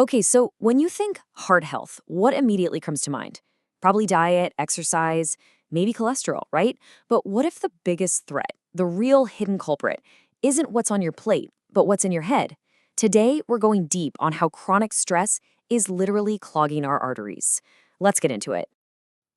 Okay, so when you think heart health, what immediately comes to mind? Probably diet, exercise, maybe cholesterol, right? But what if the biggest threat, the real hidden culprit, isn't what's on your plate, but what's in your head? Today, we're going deep on how chronic stress is literally clogging our arteries. Let's get into it.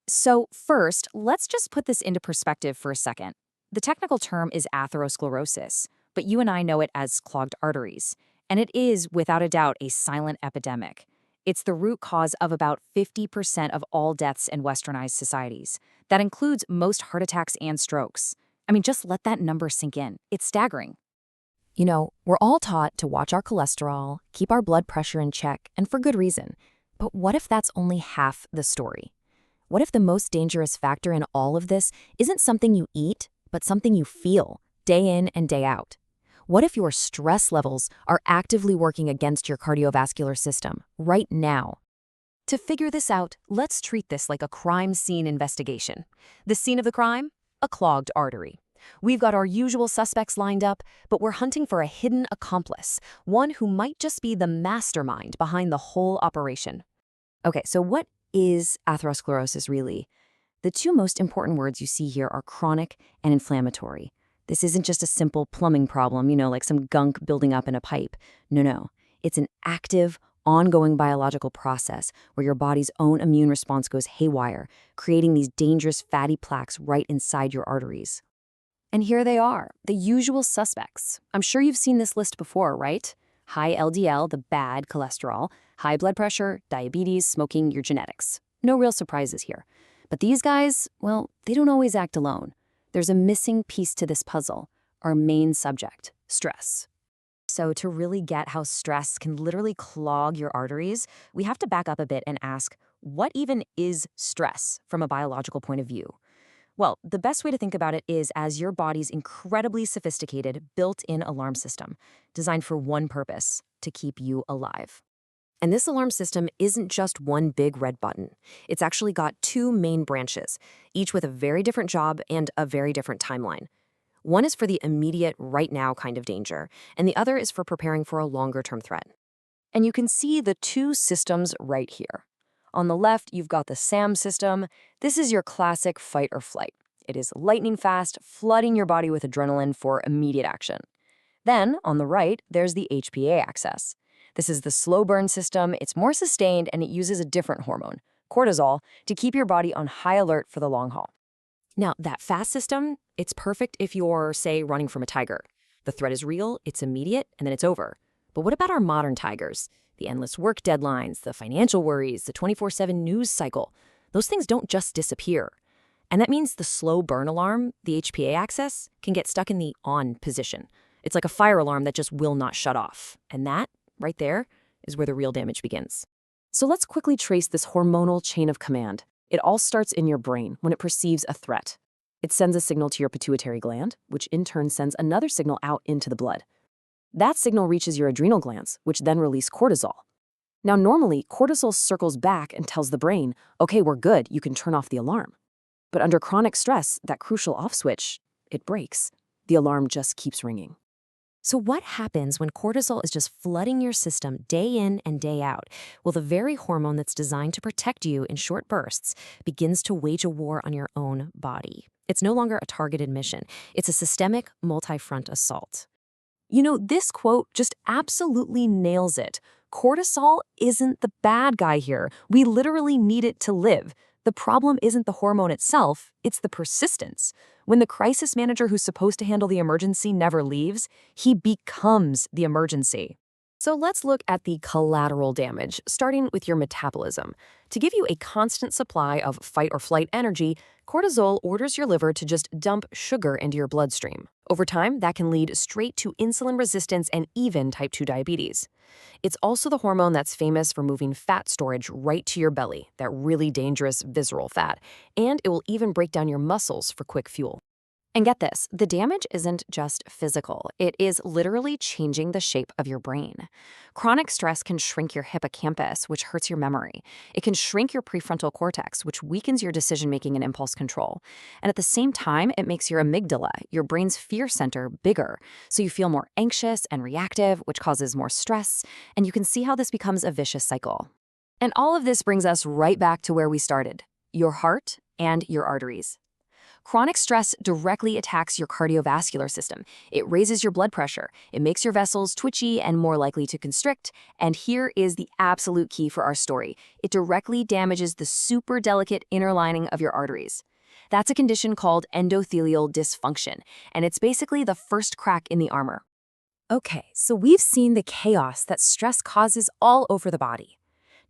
So, first, let's just put this into perspective for a second. The technical term is atherosclerosis, but you and I know it as clogged arteries. And it is, without a doubt, a silent epidemic. It's the root cause of about 50% of all deaths in westernized societies. That includes most heart attacks and strokes. I mean, just let that number sink in. It's staggering. You know, we're all taught to watch our cholesterol, keep our blood pressure in check, and for good reason. But what if that's only half the story? What if the most dangerous factor in all of this isn't something you eat, but something you feel, day in and day out? What if your stress levels are actively working against your cardiovascular system right now? To figure this out, let's treat this like a crime scene investigation. The scene of the crime? A clogged artery. We've got our usual suspects lined up, but we're hunting for a hidden accomplice, one who might just be the mastermind behind the whole operation. Okay, so what is atherosclerosis really? The two most important words you see here are chronic and inflammatory. This isn't just a simple plumbing problem, like some gunk building up in a pipe. No. It's an active, ongoing biological process where your body's own immune response goes haywire, creating these dangerous fatty plaques right inside your arteries. And here they are, the usual suspects. I'm sure you've seen this list before, right? High LDL, the bad cholesterol, high blood pressure, diabetes, smoking, your genetics. No real surprises here. But these guys, well, they don't always act alone. There's a missing piece to this puzzle, our main subject, stress. So to really get how stress can literally clog your arteries, we have to back up a bit and ask, what even is stress from a biological point of view? Well, the best way to think about it is as your body's incredibly sophisticated built-in alarm system, designed for one purpose, to keep you alive. And this alarm system isn't just one big red button. It's actually got two main branches, each with a very different job and a very different timeline. One is for the immediate, right now kind of danger, and the other is for preparing for a longer-term threat. And you can see the two systems right here. On the left, you've got the SAM system. This is your classic fight or flight. It is lightning fast, flooding your body with adrenaline for immediate action. Then, on the right, there's the HPA axis. This is the slow burn system. It's more sustained and it uses a different hormone, cortisol, to keep your body on high alert for the long haul. Now, that fast system, it's perfect if you're, say, running from a tiger. The threat is real, it's immediate, and then it's over. But what about our modern tigers? The endless work deadlines, the financial worries, the 24/7 news cycle. Those things don't just disappear. And that means the slow burn alarm, the HPA axis, can get stuck in the on position. It's like a fire alarm that just will not shut off. And that, right there, is where the real damage begins. So let's quickly trace this hormonal chain of command. It all starts in your brain when it perceives a threat. It sends a signal to your pituitary gland, which in turn sends another signal out into the blood. That signal reaches your adrenal glands, which then release cortisol. Now, normally, cortisol circles back and tells the brain, okay, we're good, you can turn off the alarm. But under chronic stress, that crucial off switch, it breaks. The alarm just keeps ringing. So what happens when cortisol is just flooding your system day in and day out? Well, the very hormone that's designed to protect you in short bursts begins to wage a war on your own body. It's no longer a targeted mission. It's a systemic, multi-front assault. This quote just absolutely nails it. Cortisol isn't the bad guy here. We literally need it to live. The problem isn't the hormone itself, it's the persistence. When the crisis manager who's supposed to handle the emergency never leaves, he becomes the emergency. So let's look at the collateral damage, starting with your metabolism. To give you a constant supply of fight or flight energy, cortisol orders your liver to just dump sugar into your bloodstream. Over time, that can lead straight to insulin resistance and even type 2 diabetes. It's also the hormone that's famous for moving fat storage right to your belly, that really dangerous visceral fat, and it will even break down your muscles for quick fuel. And get this, the damage isn't just physical. It is literally changing the shape of your brain. Chronic stress can shrink your hippocampus, which hurts your memory. It can shrink your prefrontal cortex, which weakens your decision-making and impulse control. And at the same time, it makes your amygdala, your brain's fear center, bigger. So you feel more anxious and reactive, which causes more stress. And you can see how this becomes a vicious cycle. And all of this brings us right back to where we started, your heart and your arteries. Chronic stress directly attacks your cardiovascular system. It raises your blood pressure, it makes your vessels twitchy and more likely to constrict, and here is the absolute key for our story. It directly damages the super delicate inner lining of your arteries. That's a condition called endothelial dysfunction, and it's basically the first crack in the armor. Okay, so we've seen the chaos that stress causes all over the body.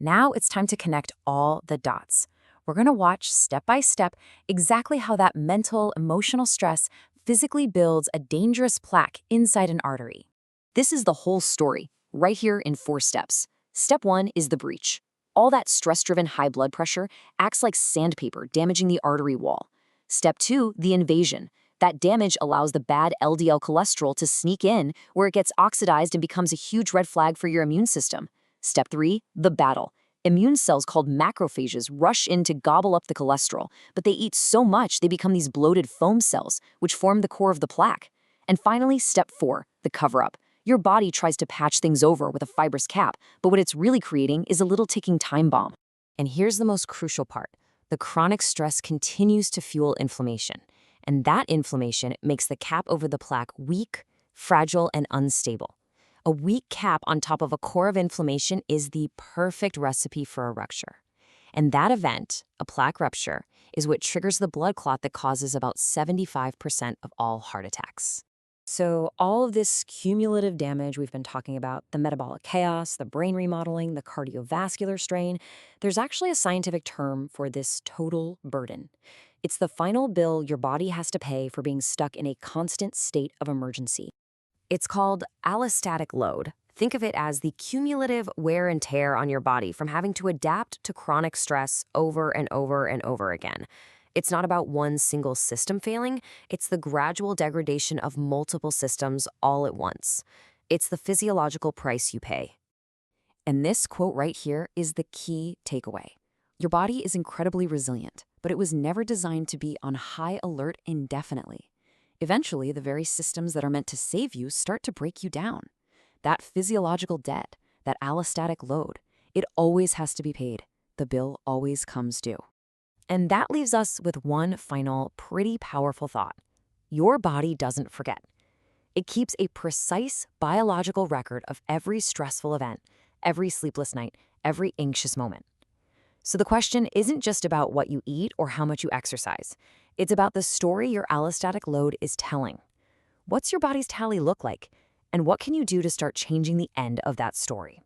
Now it's time to connect all the dots. We're going to watch step by step exactly how that mental, emotional stress physically builds a dangerous plaque inside an artery. This is the whole story, right here in 4 steps. Step 1 is the breach. All that stress-driven high blood pressure acts like sandpaper, damaging the artery wall. Step 2, the invasion. That damage allows the bad LDL cholesterol to sneak in, where it gets oxidized and becomes a huge red flag for your immune system. Step 3, the battle. Immune cells called macrophages rush in to gobble up the cholesterol, but they eat so much they become these bloated foam cells, which form the core of the plaque. And finally, step 4, the cover-up. Your body tries to patch things over with a fibrous cap, but what it's really creating is a little ticking time bomb. And here's the most crucial part. The chronic stress continues to fuel inflammation. And that inflammation makes the cap over the plaque weak, fragile, and unstable. A weak cap on top of a core of inflammation is the perfect recipe for a rupture. And that event, a plaque rupture, is what triggers the blood clot that causes about 75% of all heart attacks. So all of this cumulative damage we've been talking about, the metabolic chaos, the brain remodeling, the cardiovascular strain, there's actually a scientific term for this total burden. It's the final bill your body has to pay for being stuck in a constant state of emergency. It's called allostatic load. Think of it as the cumulative wear and tear on your body from having to adapt to chronic stress over and over and over again. It's not about one single system failing, it's the gradual degradation of multiple systems all at once. It's the physiological price you pay. And this quote right here is the key takeaway. Your body is incredibly resilient, but it was never designed to be on high alert indefinitely. Eventually, the very systems that are meant to save you start to break you down. That physiological debt, that allostatic load, it always has to be paid. The bill always comes due. And that leaves us with one final, pretty powerful thought. Your body doesn't forget. It keeps a precise biological record of every stressful event, every sleepless night, every anxious moment. So the question isn't just about what you eat or how much you exercise. It's about the story your allostatic load is telling. What's your body's tally look like? And what can you do to start changing the end of that story?